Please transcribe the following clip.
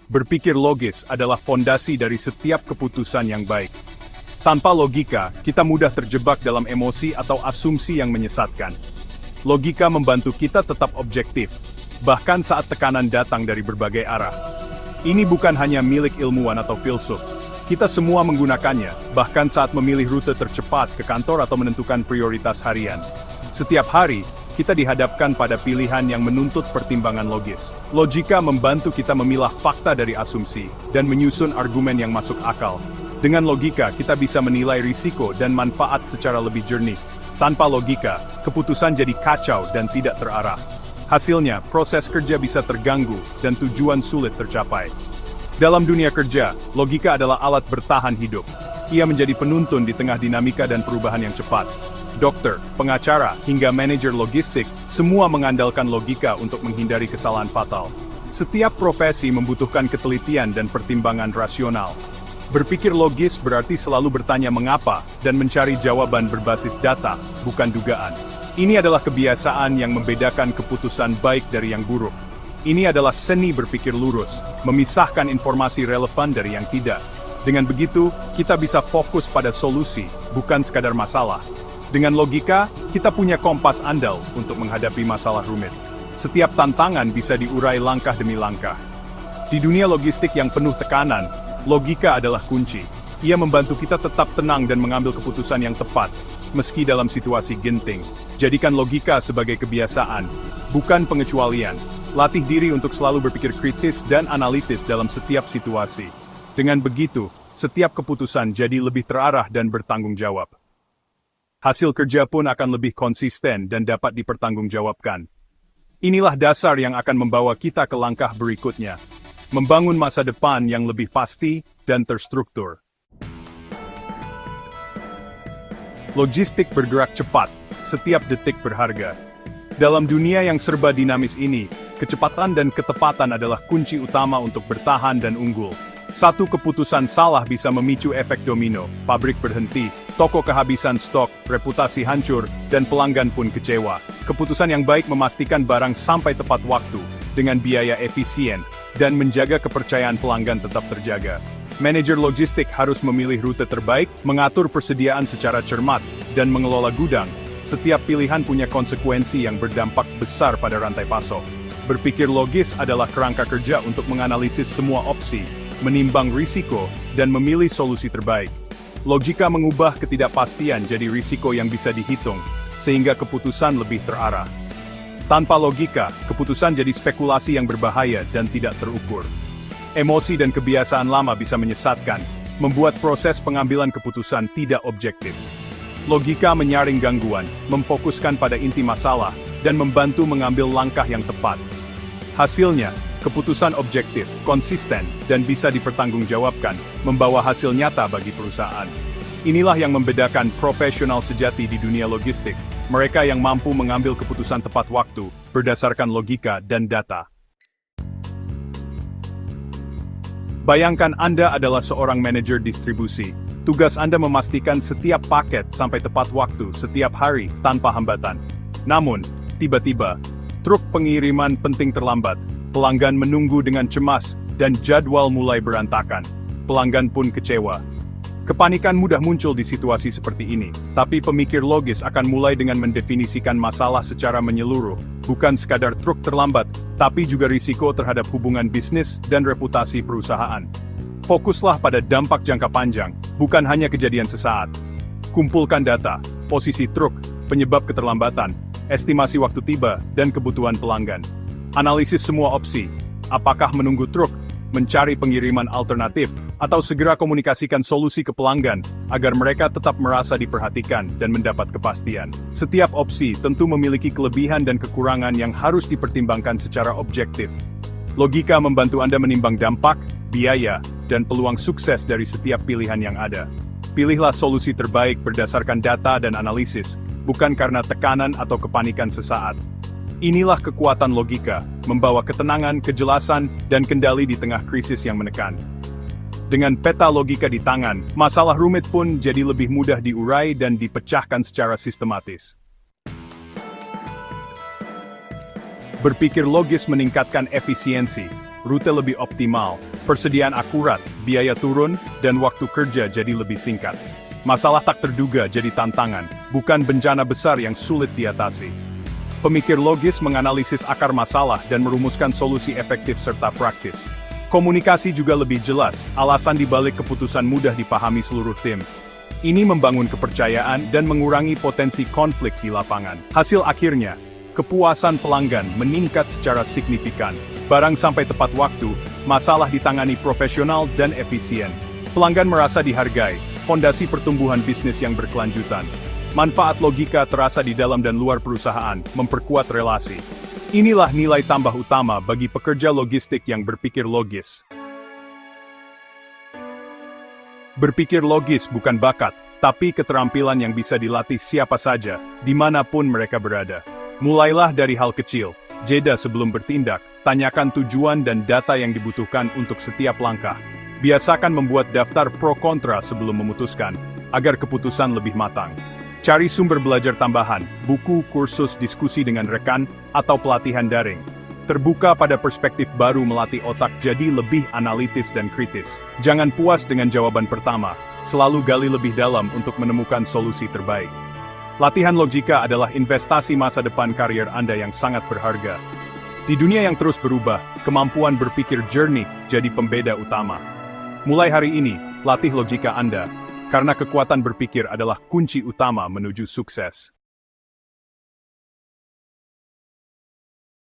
Berpikir logis adalah fondasi dari setiap keputusan yang baik. Tanpa logika, kita mudah terjebak dalam emosi atau asumsi yang menyesatkan. Logika membantu kita tetap objektif, bahkan saat tekanan datang dari berbagai arah. Ini bukan hanya milik ilmuwan atau filsuf. Kita semua menggunakannya, bahkan saat memilih rute tercepat ke kantor atau menentukan prioritas harian. Setiap hari, kita dihadapkan pada pilihan yang menuntut pertimbangan logis. Logika membantu kita memilah fakta dari asumsi, dan menyusun argumen yang masuk akal. Dengan logika, kita bisa menilai risiko dan manfaat secara lebih jernih. Tanpa logika, keputusan jadi kacau dan tidak terarah. Hasilnya, proses kerja bisa terganggu, dan tujuan sulit tercapai. Dalam dunia kerja, logika adalah alat bertahan hidup. Ia menjadi penuntun di tengah dinamika dan perubahan yang cepat. Dokter, pengacara, hingga manajer logistik, semua mengandalkan logika untuk menghindari kesalahan fatal. Setiap profesi membutuhkan ketelitian dan pertimbangan rasional. Berpikir logis berarti selalu bertanya mengapa, dan mencari jawaban berbasis data, bukan dugaan. Ini adalah kebiasaan yang membedakan keputusan baik dari yang buruk. Ini adalah seni berpikir lurus, memisahkan informasi relevan dari yang tidak. Dengan begitu, kita bisa fokus pada solusi, bukan sekadar masalah. Dengan logika, kita punya kompas andal untuk menghadapi masalah rumit. Setiap tantangan bisa diurai langkah demi langkah. Di dunia logistik yang penuh tekanan, logika adalah kunci. Ia membantu kita tetap tenang dan mengambil keputusan yang tepat, meski dalam situasi genting. Jadikan logika sebagai kebiasaan, bukan pengecualian. Latih diri untuk selalu berpikir kritis dan analitis dalam setiap situasi. Dengan begitu, setiap keputusan jadi lebih terarah dan bertanggung jawab. Hasil kerja pun akan lebih konsisten dan dapat dipertanggungjawabkan. Inilah dasar yang akan membawa kita ke langkah berikutnya. Membangun masa depan yang lebih pasti dan terstruktur. Logistik bergerak cepat, setiap detik berharga. Dalam dunia yang serba dinamis ini, kecepatan dan ketepatan adalah kunci utama untuk bertahan dan unggul. Satu keputusan salah bisa memicu efek domino, pabrik berhenti, toko kehabisan stok, reputasi hancur, dan pelanggan pun kecewa. Keputusan yang baik memastikan barang sampai tepat waktu, dengan biaya efisien, dan menjaga kepercayaan pelanggan tetap terjaga. Manajer logistik harus memilih rute terbaik, mengatur persediaan secara cermat, dan mengelola gudang. Setiap pilihan punya konsekuensi yang berdampak besar pada rantai pasok. Berpikir logis adalah kerangka kerja untuk menganalisis semua opsi, menimbang risiko, dan memilih solusi terbaik. Logika mengubah ketidakpastian jadi risiko yang bisa dihitung, sehingga keputusan lebih terarah. Tanpa logika, keputusan jadi spekulasi yang berbahaya dan tidak terukur. Emosi dan kebiasaan lama bisa menyesatkan, membuat proses pengambilan keputusan tidak objektif. Logika menyaring gangguan, memfokuskan pada inti masalah, dan membantu mengambil langkah yang tepat. Hasilnya, keputusan objektif, konsisten, dan bisa dipertanggungjawabkan, membawa hasil nyata bagi perusahaan. Inilah yang membedakan profesional sejati di dunia logistik, mereka yang mampu mengambil keputusan tepat waktu, berdasarkan logika dan data. Bayangkan Anda adalah seorang manajer distribusi. Tugas Anda memastikan setiap paket sampai tepat waktu setiap hari tanpa hambatan. Namun, tiba-tiba, truk pengiriman penting terlambat. Pelanggan menunggu dengan cemas, dan jadwal mulai berantakan. Pelanggan pun kecewa. Kepanikan mudah muncul di situasi seperti ini, tapi pemikir logis akan mulai dengan mendefinisikan masalah secara menyeluruh, bukan sekadar truk terlambat, tapi juga risiko terhadap hubungan bisnis dan reputasi perusahaan. Fokuslah pada dampak jangka panjang, bukan hanya kejadian sesaat. Kumpulkan data, posisi truk, penyebab keterlambatan, estimasi waktu tiba, dan kebutuhan pelanggan. Analisis semua opsi, apakah menunggu truk, mencari pengiriman alternatif, atau segera komunikasikan solusi ke pelanggan, agar mereka tetap merasa diperhatikan dan mendapat kepastian. Setiap opsi tentu memiliki kelebihan dan kekurangan yang harus dipertimbangkan secara objektif. Logika membantu Anda menimbang dampak, biaya, dan peluang sukses dari setiap pilihan yang ada. Pilihlah solusi terbaik berdasarkan data dan analisis, bukan karena tekanan atau kepanikan sesaat. Inilah kekuatan logika, membawa ketenangan, kejelasan, dan kendali di tengah krisis yang menekan. Dengan peta logika di tangan, masalah rumit pun jadi lebih mudah diurai dan dipecahkan secara sistematis. Berpikir logis meningkatkan efisiensi, rute lebih optimal, persediaan akurat, biaya turun, dan waktu kerja jadi lebih singkat. Masalah tak terduga jadi tantangan, bukan bencana besar yang sulit diatasi. Pemikir logis menganalisis akar masalah dan merumuskan solusi efektif serta praktis. Komunikasi juga lebih jelas, alasan dibalik keputusan mudah dipahami seluruh tim. Ini membangun kepercayaan dan mengurangi potensi konflik di lapangan. Hasil akhirnya, kepuasan pelanggan meningkat secara signifikan. Barang sampai tepat waktu, masalah ditangani profesional dan efisien. Pelanggan merasa dihargai, fondasi pertumbuhan bisnis yang berkelanjutan. Manfaat logika terasa di dalam dan luar perusahaan, memperkuat relasi. Inilah nilai tambah utama bagi pekerja logistik yang berpikir logis. Berpikir logis bukan bakat, tapi keterampilan yang bisa dilatih siapa saja, dimanapun mereka berada. Mulailah dari hal kecil, jeda sebelum bertindak, tanyakan tujuan dan data yang dibutuhkan untuk setiap langkah. Biasakan membuat daftar pro kontra sebelum memutuskan, agar keputusan lebih matang. Cari sumber belajar tambahan, buku, kursus, diskusi dengan rekan, atau pelatihan daring. Terbuka pada perspektif baru melatih otak jadi lebih analitis dan kritis. Jangan puas dengan jawaban pertama, selalu gali lebih dalam untuk menemukan solusi terbaik. Latihan logika adalah investasi masa depan karier Anda yang sangat berharga. Di dunia yang terus berubah, kemampuan berpikir jernih jadi pembeda utama. Mulai hari ini, latih logika Anda, karena kekuatan berpikir adalah kunci utama menuju sukses.